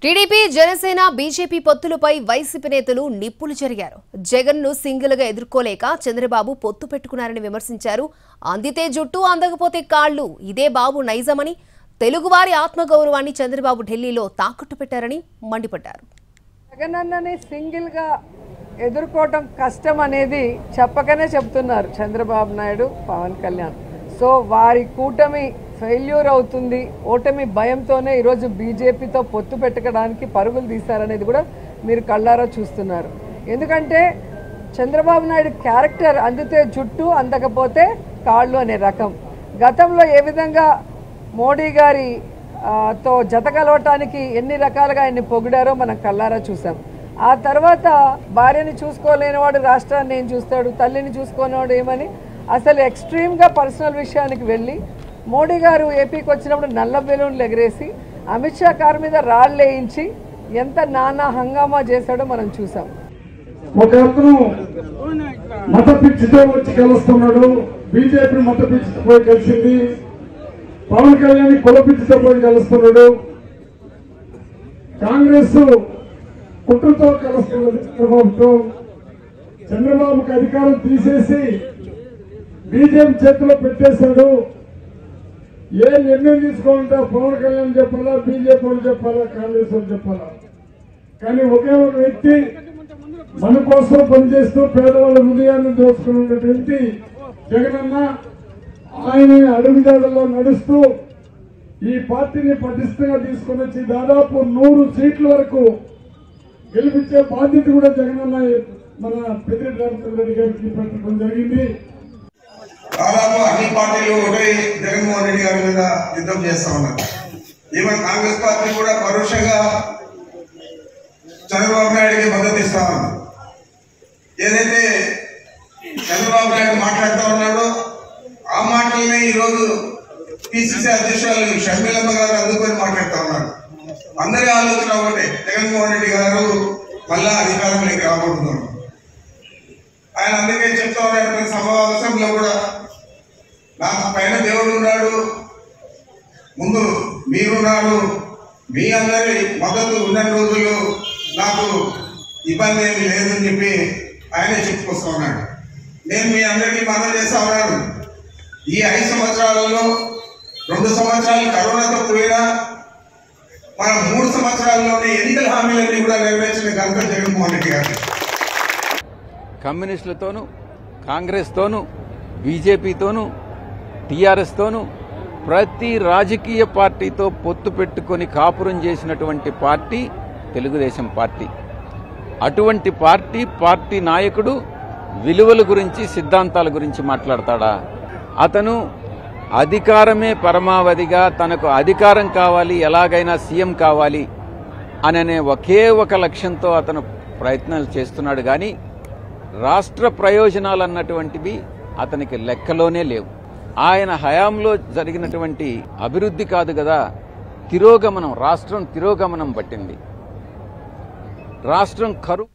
TDP Janasena BJP పొత్తులపై YCP నేతలు నిప్పులు చెరిగారు. జగన్ ను సింగిల్ గా ఎదుర్కోలేక చంద్రబాబు పొత్తు పెట్టుకున్నారని విమర్శించారు. అందితే జుట్టు అందకపోతే కాళ్లు ఇదే బాబు నైజమని, తెలుగువారి ఆత్మగౌరవాన్ని చంద్రబాబు ఢిల్లీలో తాకట్టు పెట్టారని మండిపడ్డారు. జగన్ అన్నని సింగిల్ గా ఎదుర్కోవటం కష్టం అనేది చెప్పకనే చెప్తున్నారు చంద్రబాబు నాయుడు, పవన్ కళ్యాణ్. సో వారి కూటమి ఫెయిల్యూర్ అవుతుంది, ఓటమి భయంతోనే ఈరోజు బీజేపీతో పొత్తు పెట్టడానికి పరుగులు తీశారనేది కూడా మీరు కళ్ళారా చూస్తున్నారు. ఎందుకంటే చంద్రబాబు నాయుడు క్యారెక్టర్ అందితే జుట్టు అందకపోతే కాళ్ళు అనే రకం. గతంలో ఏ విధంగా మోడీ గారి తో జత కలవటానికి ఎన్ని రకాలుగా ఆయన్ని పొగిడారో మనం కళ్ళారా చూసాం. ఆ తర్వాత భార్యని చూసుకోలేనివాడు రాష్ట్రాన్ని ఏం చూస్తాడు, తల్లిని చూసుకోనివాడు ఏమని అసలు ఎక్స్ట్రీమ్గా పర్సనల్ విషయానికి వెళ్ళి మోడీ గారు ఏపీకి వచ్చినప్పుడు నల్ల బెలూన్లు ఎగరేసి అమిత్ షా కారు మీద రాళ్ళు వేయించి ఎంత నానా హంగామా చేశాడో మనం చూసాం. ఒక అతను మత పిచ్చితో వచ్చి కలుస్తున్నాడు, బీజేపీ మత పిచ్చితో పోయి కలిసింది, పవన్ కళ్యాణ్ కుల పిచ్చితో పోయి కలుస్తున్నాడు, కాంగ్రెస్ కుట్రతో కలుస్తున్నది. చంద్రబాబుకి అధికారం తీసేసి బీజేపీ చేతిలో పెట్టేశాడు. ఏ నిర్ణయం తీసుకోవాలంటే పవన్ కళ్యాణ్ చెప్పాలా, బీజేపీ వాళ్ళు చెప్పాలా, కాంగ్రెస్ వాళ్ళు చెప్పాలా. కానీ ఒకే ఒక వ్యక్తి మన కోసం పనిచేస్తూ పేదవాళ్ళ హృదయాన్ని దోచుకున్నటువంటి జగనన్న, ఆయన అడుగుజాడల్లో నడుస్తూ ఈ పార్టీని పటిష్టంగా తీసుకుని వచ్చి దాదాపు 100 సీట్ల వరకు గెలిపించే బాధ్యత కూడా జగనన్న మన పెద్దిరెడ్డి రామచంద్రరెడ్డి గారికి పెట్టడం జరిగింది. దాదాపు అన్ని పార్టీలు ఒకటి జగన్మోహన్ రెడ్డి గారి మీద యుద్ధం చేస్తా ఉన్నారు. ఈవెన్ కాంగ్రెస్ పార్టీ కూడా పరోక్షంగా చంద్రబాబు నాయుడికి మద్దతు ఇస్తా ఉంది. ఏదైతే చంద్రబాబు నాయుడు మాట్లాడుతూ ఉన్నాడో ఆ మాటలనే ఈరోజు పిసిసి అధ్యక్షురాలు షర్మిలమ్మ గారు అందుకొని మాట్లాడుతూ ఉన్నారు. అందరి ఆలోచన ఒకటే, జగన్మోహన్ రెడ్డి గారు మళ్ళా అధికారంలోకి రాబోతున్నారు. ఆయన అందుకే చెప్తా ఉన్నాడు ప్రతి సమావేశంలో కూడా, నాకు పైన దేవుడు ఉన్నాడు, ముందు మీరున్నారు, మీ అందరి మద్దతు ఉన్న రోజులు నాకు ఇబ్బంది ఏమి లేదని చెప్పి ఆయనే చెప్పుకొస్తా ఉన్నాడు. నేను మీ అందరికీ మనవి చేస్తా ఉన్నాను, ఈ 5 సంవత్సరాలలో 2 సంవత్సరాలు కరోనాతో పోయినా మన 3 సంవత్సరాల్లోనే ఎన్నికల హామీలన్నీ కూడా నెరవేర్చిన ఘనత జగన్మోహన్ రెడ్డి గారు. కమ్యూనిస్టులతోనూ, కాంగ్రెస్తోనూ, బీజేపీతోనూ, టీఆర్ఎస్తోనూ ప్రతి రాజకీయ పార్టీతో పొత్తు పెట్టుకుని కాపురం చేసినటువంటి పార్టీ తెలుగుదేశం పార్టీ. అటువంటి పార్టీ నాయకుడు విలువల గురించి, సిద్ధాంతాల గురించి మాట్లాడతాడా? అతను అధికారమే పరమావధిగా, తనకు అధికారం కావాలి, ఎలాగైనా సీఎం కావాలి అనే ఒకే ఒక లక్ష్యంతో అతను ప్రయత్నాలు చేస్తున్నాడు. కానీ రాష్ట్ర ప్రయోజనాలు అన్నటువంటివి అతనికి లెక్కలోనే లేవు. ఆయన హయాంలో జరిగినటువంటి అభివృద్ధి కాదు కదా, తిరోగమనం, రాష్ట్రం తిరోగమనం పట్టింది. రాష్ట్రం కరువు